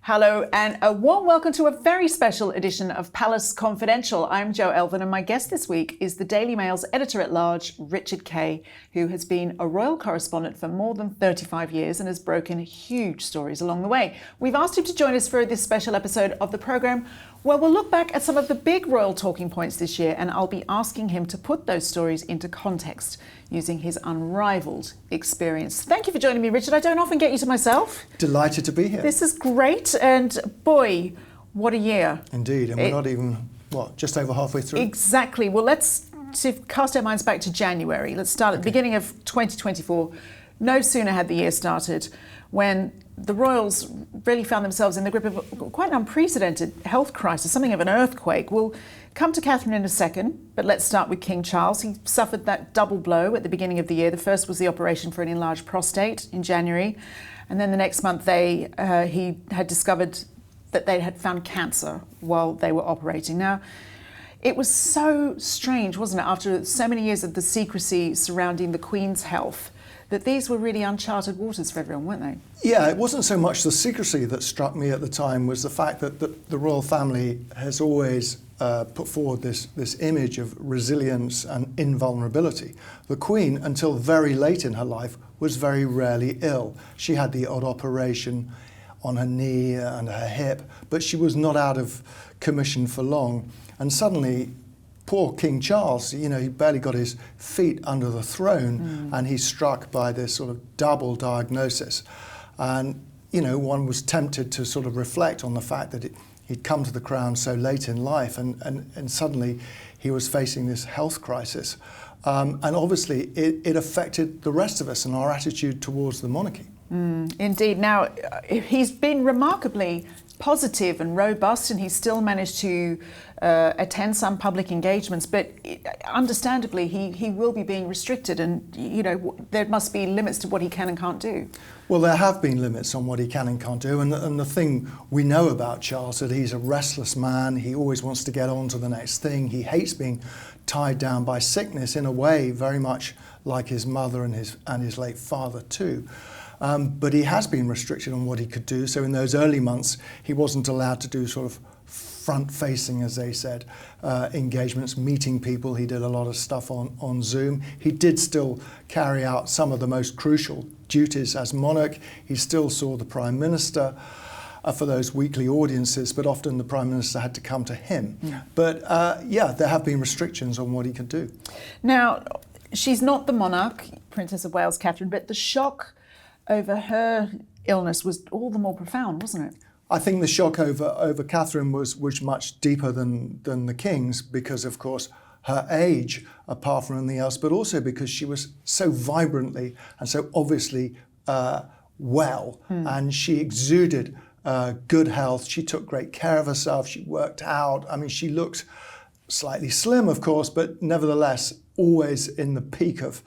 Hello and a warm welcome to a very special edition of Palace Confidential. I'm Jo Elvin and my guest this week is the Daily Mail's editor-at-large, Richard Kay, who has been a royal correspondent for more than 35 years and has broken huge stories along the way. We've asked him to join us for this special episode of the programme where we'll look back at some of the big royal talking points this year, and I'll be asking him to put those stories into context using his unrivaled experience. Thank you for joining me, Richard. I don't often get you to myself. Delighted to be here. This is great, and boy, what a year. Indeed, and we're not even, just over halfway through? Exactly. Well, to cast our minds back to January. Let's start at the beginning of 2024. No sooner had the year started when the royals really found themselves in the grip of quite an unprecedented health crisis, something of an earthquake. We'll come to Catherine in a second, but let's start with King Charles. He suffered that double blow at the beginning of the year. The first was the operation for an enlarged prostate in January, and then the next month he had discovered that they had found cancer while they were operating. Now, it was so strange, wasn't it, after so many years of the secrecy surrounding the Queen's health, that these were really uncharted waters for everyone, weren't they? Yeah, it wasn't so much the secrecy that struck me at the time, was the fact that the royal family has always put forward this image of resilience and invulnerability. The Queen, until very late in her life, was very rarely ill. She had the odd operation on her knee and her hip, but she was not out of commission for long. And suddenly, poor King Charles, he barely got his feet under the throne, and he's struck by this sort of double diagnosis. And, one was tempted to sort of reflect on the fact that he'd come to the crown so late in life, and suddenly he was facing this health crisis. And obviously it affected the rest of us and our attitude towards the monarchy. Indeed. Now, he's been remarkably positive and robust, and he's still managed to attend some public engagements, but understandably he will be being restricted, and there must be limits to what he can and can't do. Well, there have been limits on what he can and can't do, and the thing we know about Charles is that he's a restless man. He always wants to get on to the next thing. He hates being tied down by sickness, in a way very much like his mother and his late father too. But he has been restricted on what he could do. So in those early months, he wasn't allowed to do sort of front-facing, as they said, engagements, meeting people. He did a lot of stuff on Zoom. He did still carry out some of the most crucial duties as monarch. He still saw the Prime Minister for those weekly audiences, but often the Prime Minister had to come to him. Yeah. But there have been restrictions on what he could do. Now, she's not the monarch, Princess of Wales, Catherine, but the shock over her illness was all the more profound, wasn't it? I think the shock over Catherine was much deeper than the King's, because, of course, her age, apart from anything else, but also because she was so vibrantly and so obviously well, and she exuded good health. She took great care of herself. She worked out. I mean, she looked slightly slim, of course, but nevertheless always in the peak of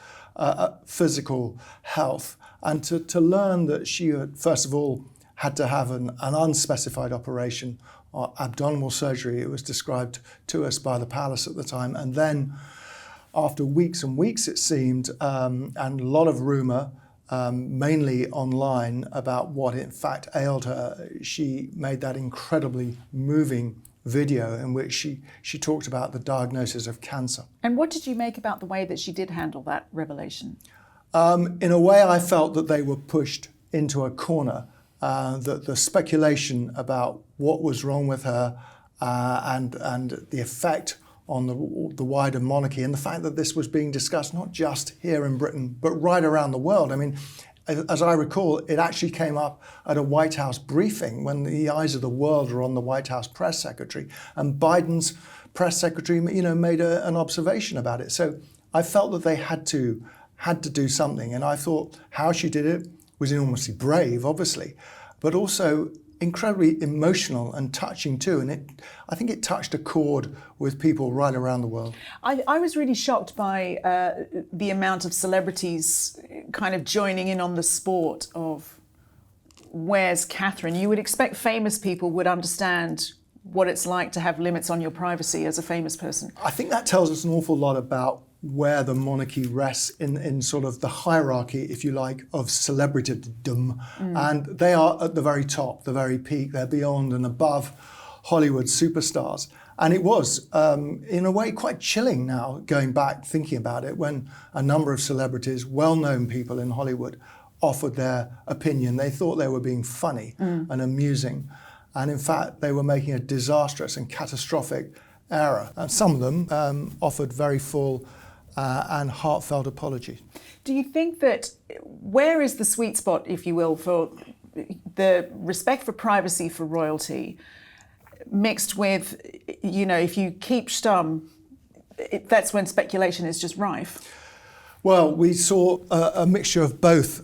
physical health. And to learn that she had, first of all, had to have an unspecified operation, abdominal surgery, it was described to us by the palace at the time. And then after weeks and weeks, it seemed, and a lot of rumour, mainly online, about what in fact ailed her, she made that incredibly moving video in which she talked about the diagnosis of cancer. And what did you make about the way that she did handle that revelation? In a way, I felt that they were pushed into a corner, that the speculation about what was wrong with her and the effect on the wider monarchy, and the fact that this was being discussed not just here in Britain, but right around the world. I mean, as I recall, it actually came up at a White House briefing when the eyes of the world were on the White House press secretary, and Biden's press secretary, made an observation about it. So I felt that they had to do something, and I thought how she did it was enormously brave, obviously, but also incredibly emotional and touching too. And I think it touched a chord with people right around the world. I was really shocked by the amount of celebrities kind of joining in on the sport of where's Catherine? You would expect famous people would understand what it's like to have limits on your privacy as a famous person. I think that tells us an awful lot about where the monarchy rests in sort of the hierarchy, if you like, of celebritydom. And they are at the very top, the very peak. They're beyond and above Hollywood superstars. And it was, in a way, quite chilling now, going back, thinking about it, when a number of celebrities, well-known people in Hollywood, offered their opinion. They thought they were being funny and amusing. And in fact, they were making a disastrous and catastrophic error. And some of them offered very full and heartfelt apologies. Do you think that, where is the sweet spot, if you will, for the respect for privacy for royalty, mixed with, you know, if you keep stum, that's when speculation is just rife? Well, we saw a mixture of both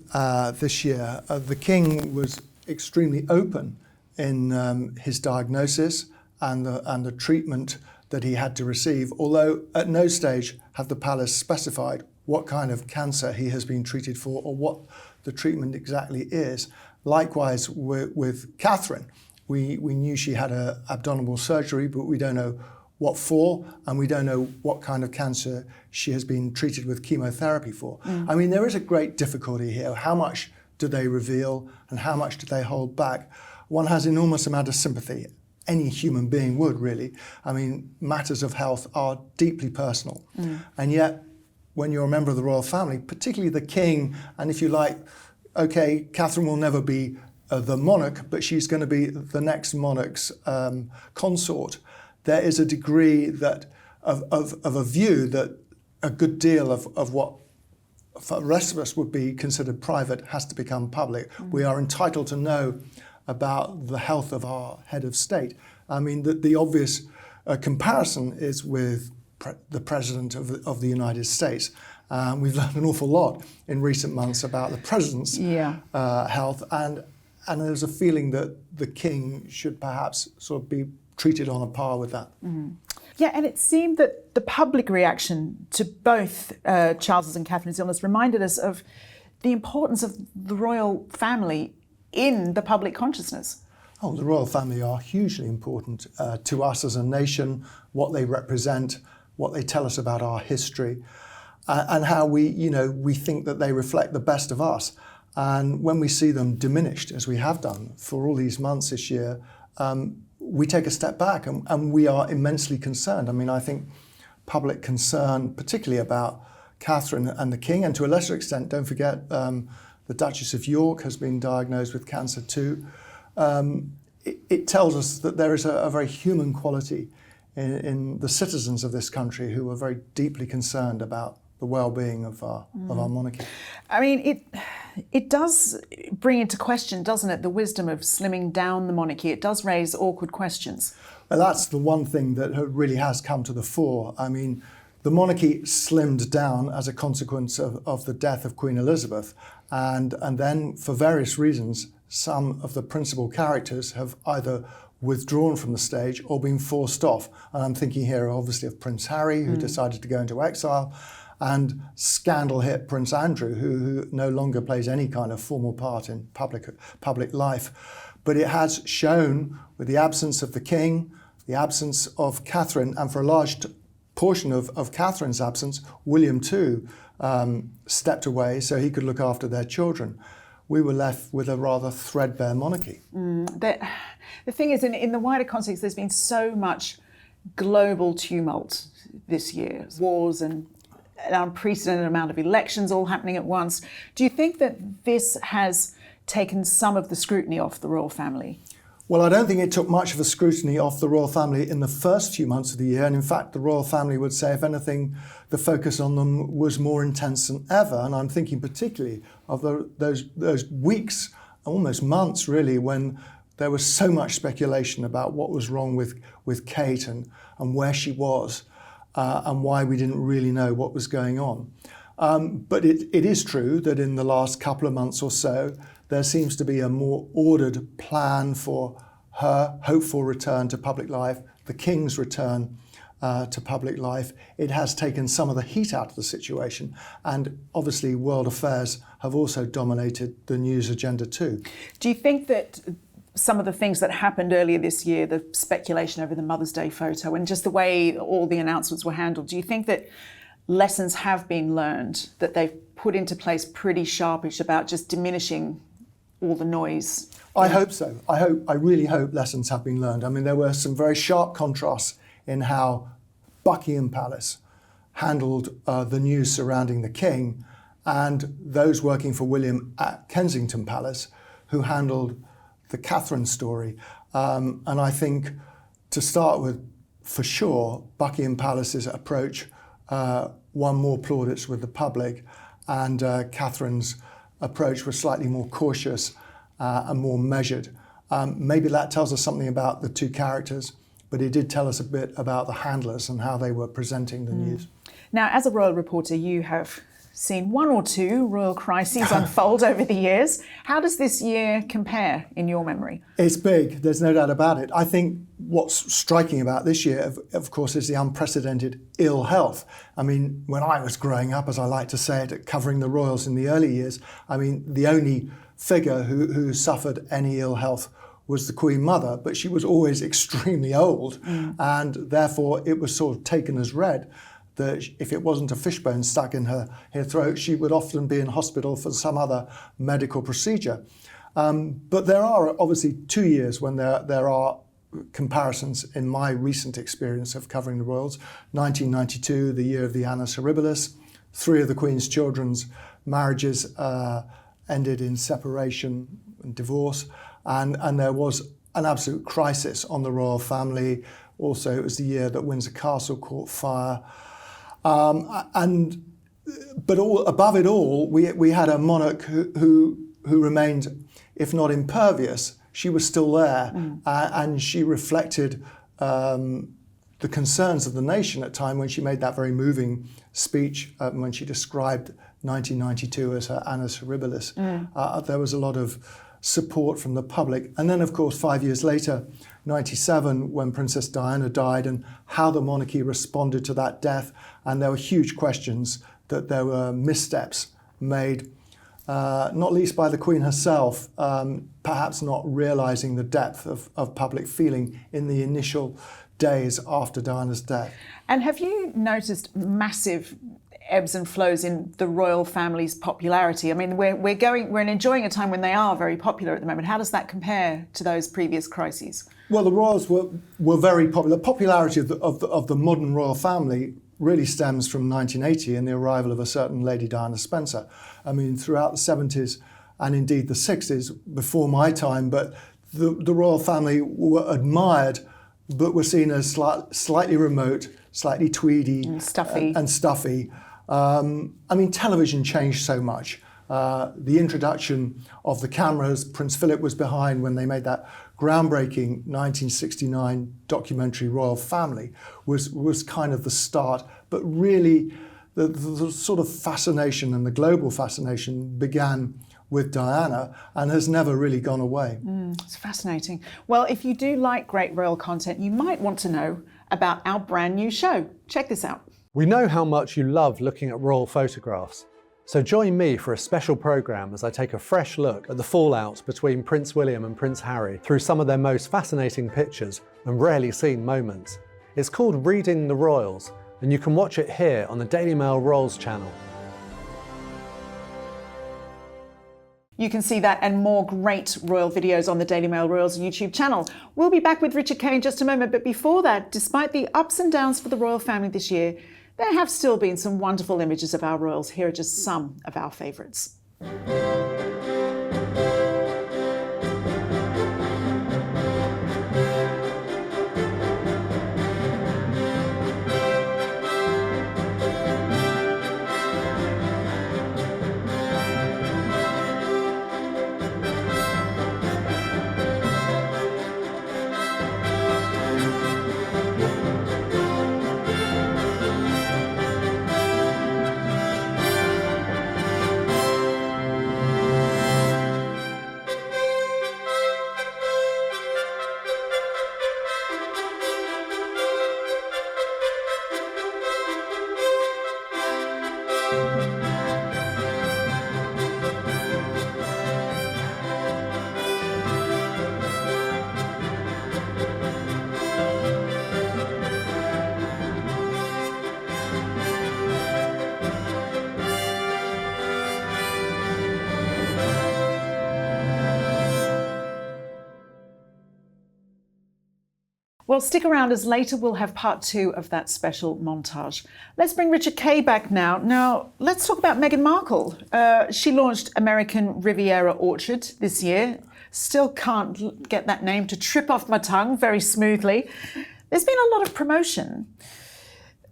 this year. The King was extremely open in his diagnosis and the treatment that he had to receive, although at no stage have the palace specified what kind of cancer he has been treated for or what the treatment exactly is. Likewise with Catherine, we knew she had an abdominal surgery, but we don't know what for, and we don't know what kind of cancer she has been treated with chemotherapy for. I mean, there is a great difficulty here. How much do they reveal and how much do they hold back? One has enormous amount of sympathy. Any human being would, really. I mean, matters of health are deeply personal. And yet, when you're a member of the royal family, particularly the King, and if you like, okay, Catherine will never be the monarch, but she's going to be the next monarch's consort. There is a degree that of a view that a good deal of what for the rest of us would be considered private has to become public. We are entitled to know about the health of our head of state. I mean, the obvious comparison is with the President of the United States. We've learned an awful lot in recent months about the President's health, and there's a feeling that the King should perhaps sort of be treated on a par with that. Yeah, and it seemed that the public reaction to both Charles's and Catherine's illness reminded us of the importance of the royal family in the public consciousness. Oh, the royal family are hugely important to us as a nation, what they represent, what they tell us about our history, and how we think that they reflect the best of us. And when we see them diminished, as we have done for all these months this year, we take a step back and we are immensely concerned. I mean, I think public concern, particularly about Catherine and the King, and to a lesser extent, don't forget, the Duchess of York has been diagnosed with cancer too. It tells us that there is a very human quality in the citizens of this country who are very deeply concerned about the well-being of our monarchy. I mean, it does bring into question, doesn't it, the wisdom of slimming down the monarchy. It does raise awkward questions. Well, that's the one thing that really has come to the fore. I mean, the monarchy slimmed down as a consequence of the death of Queen Elizabeth. And then, for various reasons, some of the principal characters have either withdrawn from the stage or been forced off. And I'm thinking here, obviously, of Prince Harry, who decided to go into exile, and scandal-hit Prince Andrew, who no longer plays any kind of formal part in public life. But it has shown, with the absence of the King, the absence of Catherine, and for a large portion of Catherine's absence, William too stepped away so he could look after their children. We were left with a rather threadbare monarchy. The thing is, in the wider context, there's been so much global tumult this year. Wars and an unprecedented amount of elections all happening at once. Do you think that this has taken some of the scrutiny off the royal family? Well, I don't think it took much of a scrutiny off the royal family in the first few months of the year. And in fact, the royal family would say, if anything, the focus on them was more intense than ever. And I'm thinking particularly of those weeks, almost months really, when there was so much speculation about what was wrong with Kate and where she was and why we didn't really know what was going on. But it is true that in the last couple of months or so, there seems to be a more ordered plan for her hopeful return to public life, the King's return to public life. It has taken some of the heat out of the situation, and obviously world affairs have also dominated the news agenda too. Do you think that some of the things that happened earlier this year, the speculation over the Mother's Day photo and just the way all the announcements were handled, do you think that lessons have been learned, that they've put into place pretty sharpish about just diminishing all the noise? I hope so. I really hope lessons have been learned. I mean, there were some very sharp contrasts in how Buckingham Palace handled the news surrounding the king, and those working for William at Kensington Palace, who handled the Catherine story. And I think, to start with, for sure, Buckingham Palace's approach won more plaudits with the public, and Catherine's approach was slightly more cautious and more measured. Maybe that tells us something about the two characters, but it did tell us a bit about the handlers and how they were presenting the news. Now, as a royal reporter, you have seen one or two royal crises unfold over the years. How does this year compare in your memory? It's big, there's no doubt about it. I think what's striking about this year, of course, is the unprecedented ill health. I mean, when I was growing up, as I like to say it, covering the royals in the early years, I mean, the only figure who suffered any ill health was the Queen Mother, but she was always extremely old, and therefore it was sort of taken as read that if it wasn't a fishbone stuck in her throat, she would often be in hospital for some other medical procedure. But there are obviously 2 years when there are comparisons in my recent experience of covering the royals. 1992, the year of the annus horribilis. 3 of the Queen's children's marriages ended in separation and divorce, and there was an absolute crisis on the royal family. Also, it was the year that Windsor Castle caught fire. But above it all, we had a monarch who remained, if not impervious, she was still there, and she reflected the concerns of the nation at the time when she made that very moving speech when she described 1992 as her annus horribilis. There was a lot of support from the public. And then, of course, 5 years later, 97, when Princess Diana died, and how the monarchy responded to that death. And there were huge questions that there were missteps made, not least by the Queen herself, perhaps not realising the depth of public feeling in the initial days after Diana's death. And have you noticed massive ebbs and flows in the royal family's popularity? I mean, we're enjoying a time when they are very popular at the moment. How does that compare to those previous crises? Well, the royals were very popular. The popularity of the modern royal family really stems from 1980 and the arrival of a certain Lady Diana Spencer. I mean, throughout the 70s and indeed the 60s, before my time, but the royal family were admired, but were seen as slightly remote, slightly tweedy and stuffy. I mean, television changed so much. The introduction of the cameras, Prince Philip was behind when they made that groundbreaking 1969 documentary Royal Family, was kind of the start. But really, the sort of fascination and the global fascination began with Diana and has never really gone away. It's fascinating. Well, if you do like great royal content, you might want to know about our brand new show. Check this out. We know how much you love looking at royal photographs, so join me for a special programme as I take a fresh look at the fallout between Prince William and Prince Harry through some of their most fascinating pictures and rarely seen moments. It's called Reading the Royals, and you can watch it here on the Daily Mail Royals channel. You can see that and more great royal videos on the Daily Mail Royals YouTube channel. We'll be back with Richard Kay in just a moment, but before that, despite the ups and downs for the royal family this year, there have still been some wonderful images of our royals. Here are just some of our favourites. Well, stick around as later we'll have part 2 of that special montage. Let's bring Richard Kay back now. Now, let's talk about Meghan Markle. She launched American Riviera Orchard this year. Still can't get that name to trip off my tongue very smoothly. There's been a lot of promotion.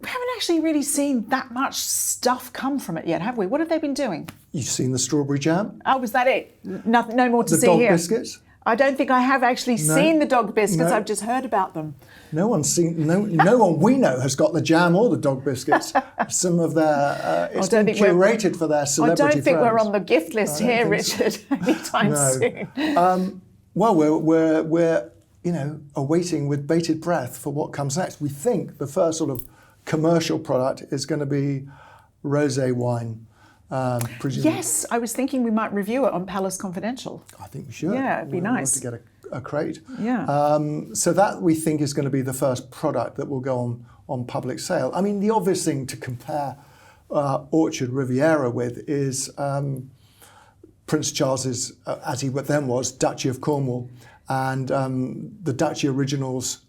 We haven't actually really seen that much stuff come from it yet, have we? What have they been doing? You've seen the strawberry jam? Oh, was that it? No more to see here? The dog biscuits? I don't think I have actually seen the dog biscuits. No. I've just heard about them. No one's seen. No one we know has got the jam or the dog biscuits. Some of their it's been curated for their celebrity friends. I don't think we're on the gift list here, Richard, anytime soon. Well, we're awaiting with bated breath for what comes next. We think the first sort of commercial product is going to be rosé wine. Presumably. Yes, I was thinking we might review it on Palace Confidential. I think we should. Yeah, it'd be nice to get a crate. Yeah. So that we think is going to be the first product that will go on public sale. I mean, the obvious thing to compare Orchard Riviera with is Prince Charles's, as he then was, Duchy of Cornwall, and the Duchy Originals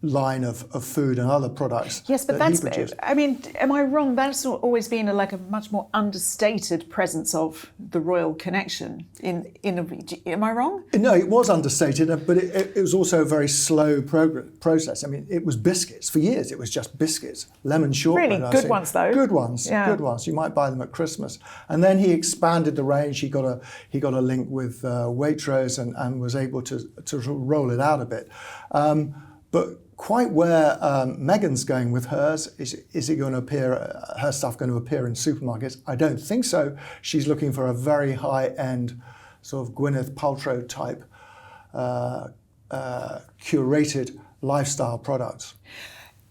line of food and other products. Yes, but that's, I mean, am I wrong? That's always been a much more understated presence of the royal connection am I wrong? No, it was understated, but it was also a very slow process. I mean, it was biscuits. For years, it was just biscuits. Lemon shortbread. Really good ones, though. Good ones, yeah. Good ones. You might buy them at Christmas. And then he expanded the range. He got a link with Waitrose and was able to roll it out a bit. But quite where Meghan's going with hers, is it going to appear, her stuff going to appear in supermarkets? I don't think so. She's looking for a very high-end, sort of Gwyneth Paltrow type, curated lifestyle products.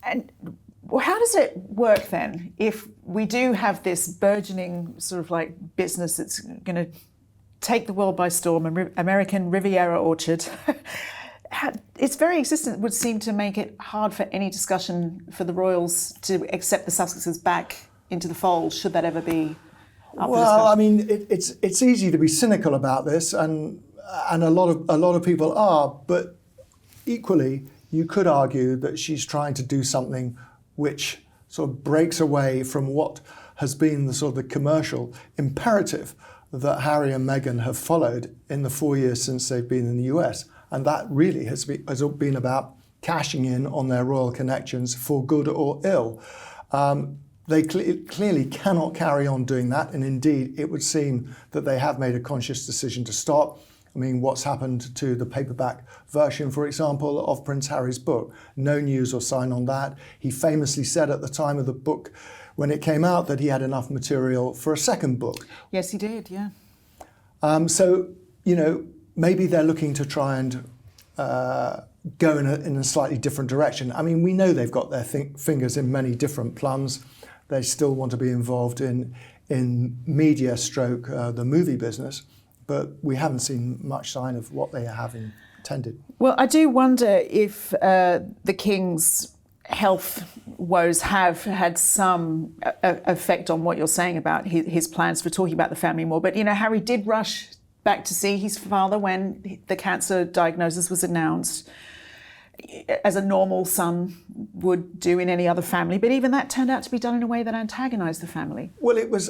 And how does it work then if we do have this burgeoning sort of like business that's going to take the world by storm, American Riviera Orchard? Its very existence would seem to make it hard for any discussion for the royals to accept the Sussexes back into the fold, should that ever be up for discussion. I mean, it's easy to be cynical about this, and a lot of people are, but equally, you could argue that she's trying to do something which sort of breaks away from what has been the sort of the commercial imperative that Harry and Meghan have followed in the 4 years since they've been in the US. And that really has been about cashing in on their royal connections for good or ill. They clearly cannot carry on doing that, and indeed it would seem that they have made a conscious decision to stop. I mean, what's happened to the paperback version, for example, of Prince Harry's book? No news or sign on that. He famously said at the time of the book, when it came out, that he had enough material for a second book. Yes, he did, yeah. So, maybe they're looking to try and go in a slightly different direction. I mean, we know they've got their fingers in many different plums. They still want to be involved in media stroke, the movie business, but we haven't seen much sign of what they have intended. Well, I do wonder if the King's health woes have had some effect on what you're saying about his plans for talking about the family more. But, Harry did rush back to see his father when the cancer diagnosis was announced, as a normal son would do in any other family. But even that turned out to be done in a way that antagonised the family. Well, it was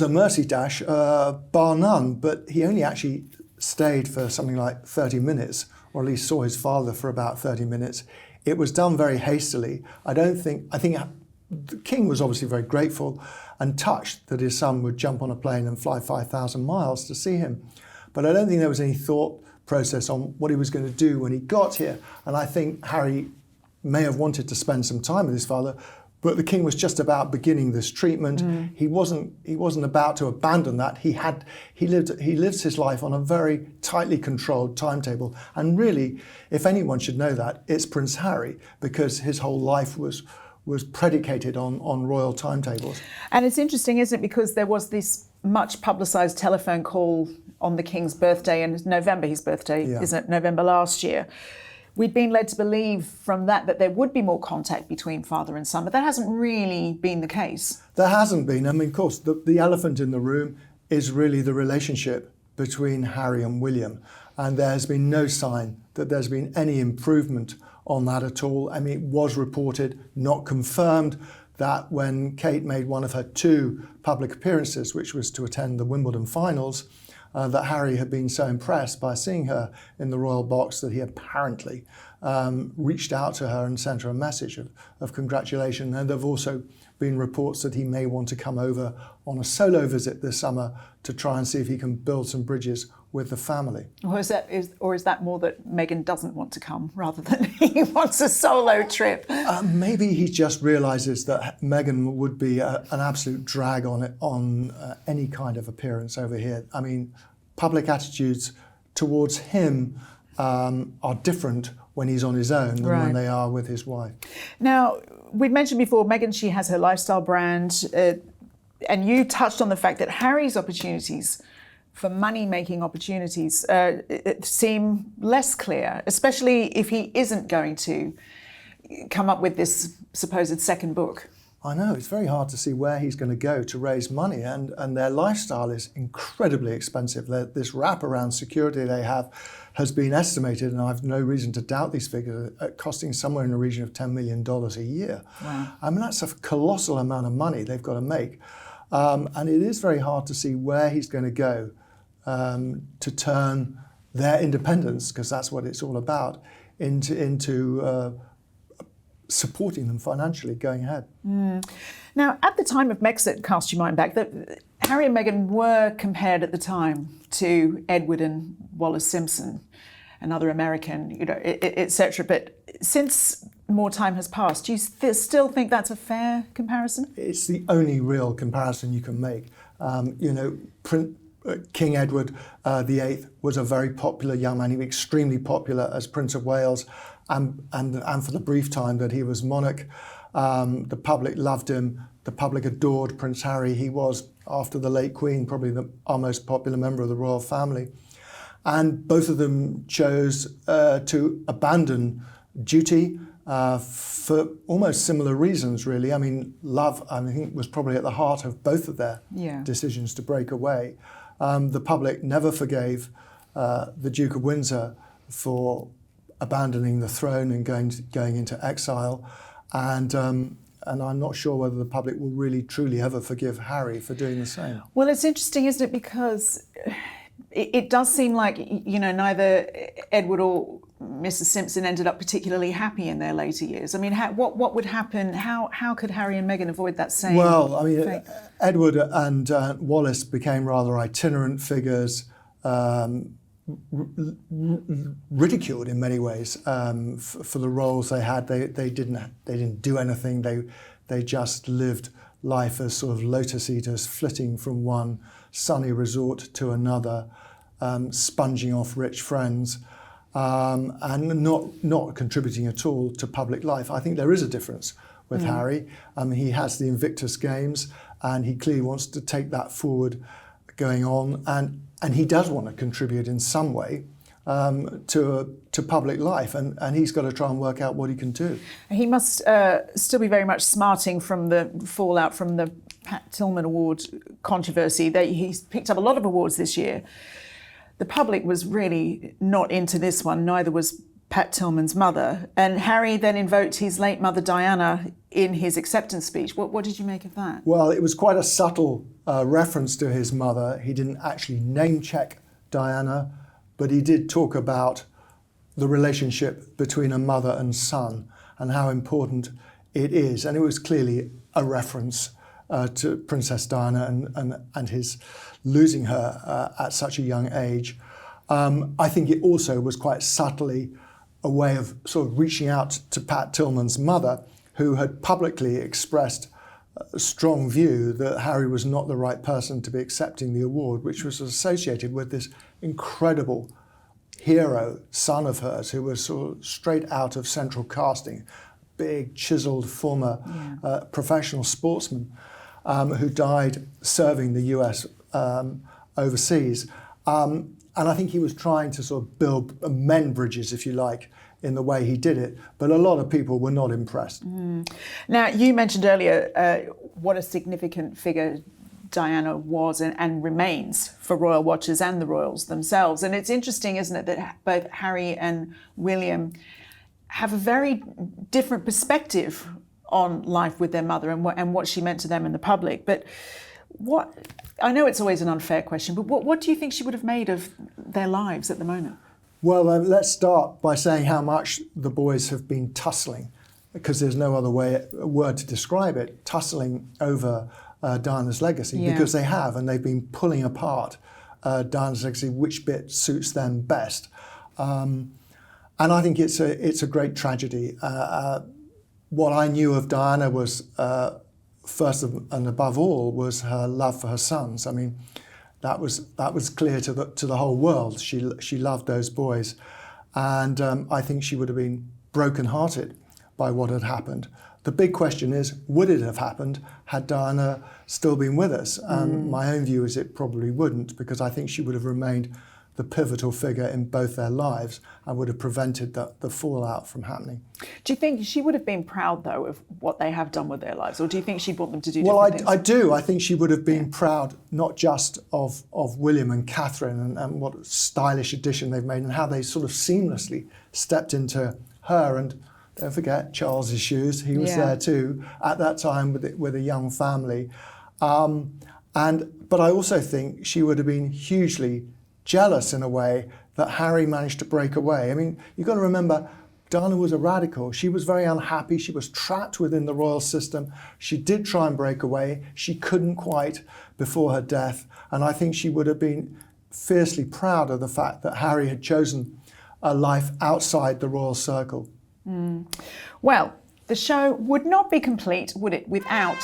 a mercy dash, bar none, but he only actually stayed for something like 30 minutes, or at least saw his father for about 30 minutes. It was done very hastily. I think the King was obviously very grateful and touched that his son would jump on a plane and fly 5,000 miles to see him. But I don't think there was any thought process on what he was going to do when he got here. And I think Harry may have wanted to spend some time with his father, but the King was just about beginning this treatment. He wasn't about to abandon that. He lives his life on a very tightly controlled timetable. And really, if anyone should know that, it's Prince Harry, because his whole life was predicated on royal timetables. And it's interesting, isn't it, because there was this much publicised telephone call on the King's birthday in November, his birthday, isn't it, November last year. We'd been led to believe from that there would be more contact between father and son, but that hasn't really been the case. There hasn't been. I mean, of course, the elephant in the room is really the relationship between Harry and William. And there has been no sign that there's been any improvement on that at all. I mean, it was reported, not confirmed, that when Kate made one of her 2 public appearances, which was to attend the Wimbledon finals, that Harry had been so impressed by seeing her in the royal box that he apparently reached out to her and sent her a message of congratulation. And there have also been reports that he may want to come over on a solo visit this summer to try and see if he can build some bridges with the family. Or is that more that Meghan doesn't want to come rather than he wants a solo trip? Maybe he just realises that Meghan would be an absolute drag on any kind of appearance over here. I mean, public attitudes towards him are different when he's on his own than when they are with his wife. Now, we've mentioned before, Meghan, she has her lifestyle brand, and you touched on the fact that Harry's opportunities for money-making opportunities seem less clear, especially if he isn't going to come up with this supposed second book. I know, it's very hard to see where he's going to go to raise money, and their lifestyle is incredibly expensive. This wraparound security they have has been estimated, and I have no reason to doubt these figures, costing somewhere in the region of $10 million a year. Wow. I mean, that's a colossal amount of money they've got to make. And it is very hard to see where he's going to go to turn their independence, because that's what it's all about, into supporting them financially going ahead. Now, at the time of Brexit, cast your mind back, that Harry and Meghan were compared at the time to Edward and Wallis Simpson, another American, etc. But since more time has passed, do you still think that's a fair comparison? It's the only real comparison you can make. King Edward VIII was a very popular young man. He was extremely popular as Prince of Wales, and for the brief time that he was monarch, the public loved him. The public adored Prince Harry. He was, after the late Queen, probably our most popular member of the royal family. And both of them chose to abandon duty for almost similar reasons, really. I mean, love, I think, was probably at the heart of both of their decisions to break away. The public never forgave the Duke of Windsor for abandoning the throne and going into exile, and I'm not sure whether the public will really truly ever forgive Harry for doing the same. Well, it's interesting, isn't it? Because it does seem like neither Edward or Mrs. Simpson ended up particularly happy in their later years. I mean, what would happen? How could Harry and Meghan avoid that same? Well, I mean, Edward and Wallis became rather itinerant figures, ridiculed in many ways for the roles they had. They didn't do anything. They just lived life as sort of lotus eaters, flitting from one sunny resort to another, sponging off rich friends, and not contributing at all to public life. I think there is a difference with Harry. He has the Invictus Games, and he clearly wants to take that forward going on, and he does want to contribute in some way to public life, and he's got to try and work out what he can do. He must still be very much smarting from the fallout from the Pat Tillman Award controversy. He's picked up a lot of awards this year. The public was really not into this one, neither was Pat Tillman's mother. And Harry then invoked his late mother Diana in his acceptance speech. What did you make of that? Well, it was quite a subtle reference to his mother. He didn't actually name check Diana, but he did talk about the relationship between a mother and son and how important it is. And it was clearly a reference to Princess Diana and his losing her at such a young age. I think it also was quite subtly a way of sort of reaching out to Pat Tillman's mother, who had publicly expressed a strong view that Harry was not the right person to be accepting the award, which was associated with this incredible hero son of hers who was sort of straight out of central casting, big, chiseled former professional sportsman who died serving the US overseas. And I think he was trying to sort of mend bridges, if you like, in the way he did it. But a lot of people were not impressed. Now, you mentioned earlier what a significant figure Diana was and remains for royal watchers and the royals themselves. And it's interesting, isn't it, that both Harry and William have a very different perspective on life with their mother and what she meant to them in the public. But I know it's always an unfair question, but what do you think she would have made of their lives at the moment? Well, let's start by saying how much the boys have been tussling, because there's no other word to describe it, tussling over Diana's legacy, because they have, and they've been pulling apart Diana's legacy, which bit suits them best. And I think it's a great tragedy. What I knew of Diana was, first and above all, was her love for her sons. I mean, that was clear to the whole world. She loved those boys, and I think she would have been brokenhearted by what had happened. The big question is, would it have happened had Diana still been with us? My own view is it probably wouldn't, because I think she would have remained the pivotal figure in both their lives and would have prevented the fallout from happening. Do you think she would have been proud, though, of what they have done with their lives, or do you think she'd want them to do different things? Well, I do. I think she would have been proud not just of William and Catherine and what a stylish addition they've made and how they sort of seamlessly stepped into her, and don't forget Charles's shoes. He was there too at that time with a young family. But I also think she would have been hugely jealous in a way that Harry managed to break away. I mean, you've got to remember, Diana was a radical. She was very unhappy. She was trapped within the royal system. She did try and break away. She couldn't quite before her death. And I think she would have been fiercely proud of the fact that Harry had chosen a life outside the royal circle. Well, the show would not be complete, would it, without...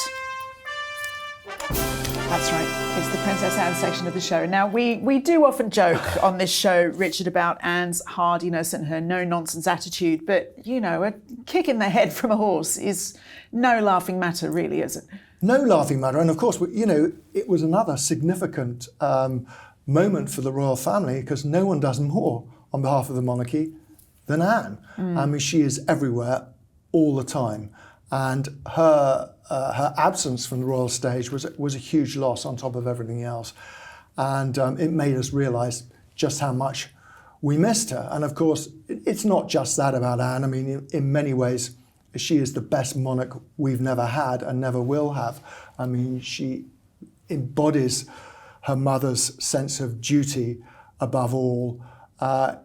That's right, it's the Princess Anne section of the show. Now, we do often joke on this show, Richard, about Anne's hardiness and her no-nonsense attitude, but, you know, a kick in the head from a horse is no laughing matter, really, is it? No laughing matter, and of course, you know, it was another significant moment for the royal family, because no one does more on behalf of the monarchy than Anne. I mean, she is everywhere all the time, and her absence from the royal stage was a huge loss on top of everything else, and it made us realise just how much we missed her. And of course, it's not just that about Anne. I mean, in many ways, she is the best monarch we've never had and never will have. I mean, she embodies her mother's sense of duty above all,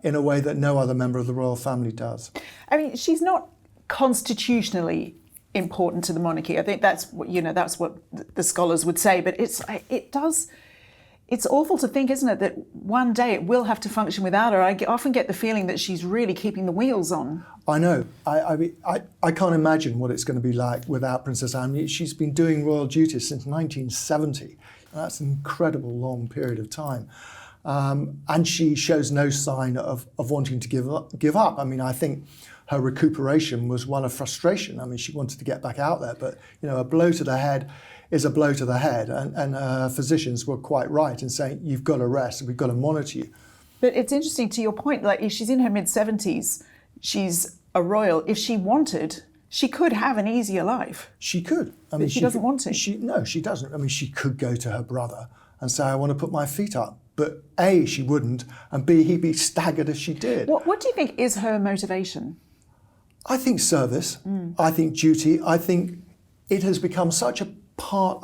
in a way that no other member of the royal family does. I mean, she's not constitutionally important to the monarchy. I think that's what the scholars would say. But it's awful to think, isn't it, that one day it will have to function without her. I often get the feeling that she's really keeping the wheels on. I know. I can't imagine what it's going to be like without Princess Anne. She's been doing royal duties since 1970. That's an incredible long period of time. And she shows no sign of wanting to give up. I mean, I think her recuperation was one of frustration. I mean, she wanted to get back out there, but you know, a blow to the head is a blow to the head, and her physicians were quite right in saying, you've got to rest, we've got to monitor you. But it's interesting, to your point, like, if she's in her mid-70s, she's a royal. If she wanted, she could have an easier life. She could. I mean, but she doesn't want to. No, she doesn't. I mean, she could go to her brother and say, I want to put my feet up. But A, she wouldn't, and B, he'd be staggered if she did. What do you think is her motivation? I think service. I think duty. I think it has become such a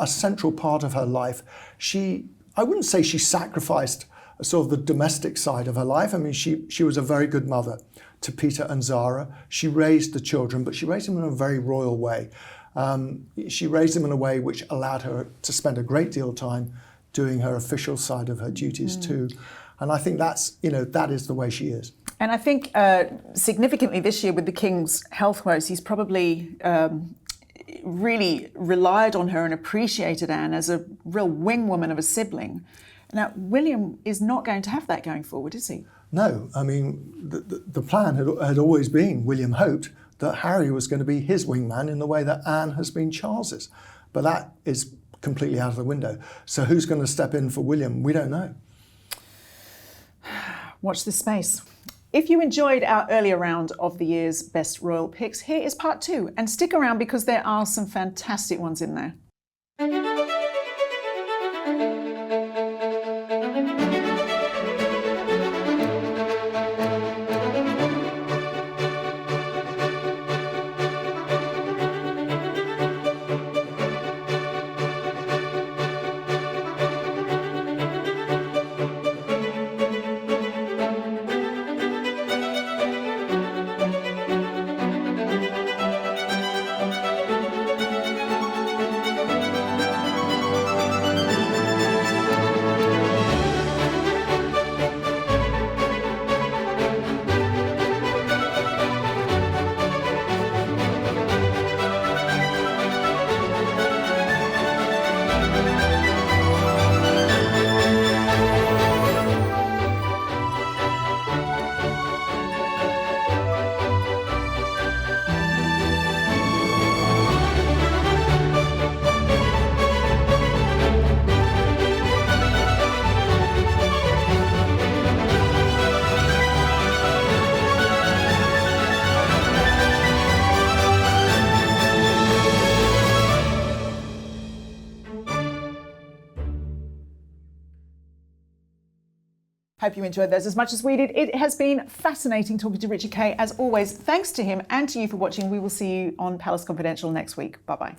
central part of her life. I wouldn't say she sacrificed sort of the domestic side of her life. I mean, she was a very good mother to Peter and Zara. She raised the children, but she raised them in a very royal way. She raised them in a way which allowed her to spend a great deal of time doing her official side of her duties too. And I think that is the way she is. And I think significantly this year with the King's health woes, he's probably really relied on her and appreciated Anne as a real wing woman of a sibling. Now, William is not going to have that going forward, is he? No, I mean, the plan had always been, William hoped, that Harry was going to be his wingman in the way that Anne has been Charles's. But that is completely out of the window. So who's going to step in for William? We don't know. Watch this space. If you enjoyed our earlier round of the year's best royal picks, here is part 2. And stick around because there are some fantastic ones in there. Hope you enjoyed those as much as we did. It has been fascinating talking to Richard Kay. As always, thanks to him and to you for watching. We will see you on Palace Confidential next week. Bye-bye.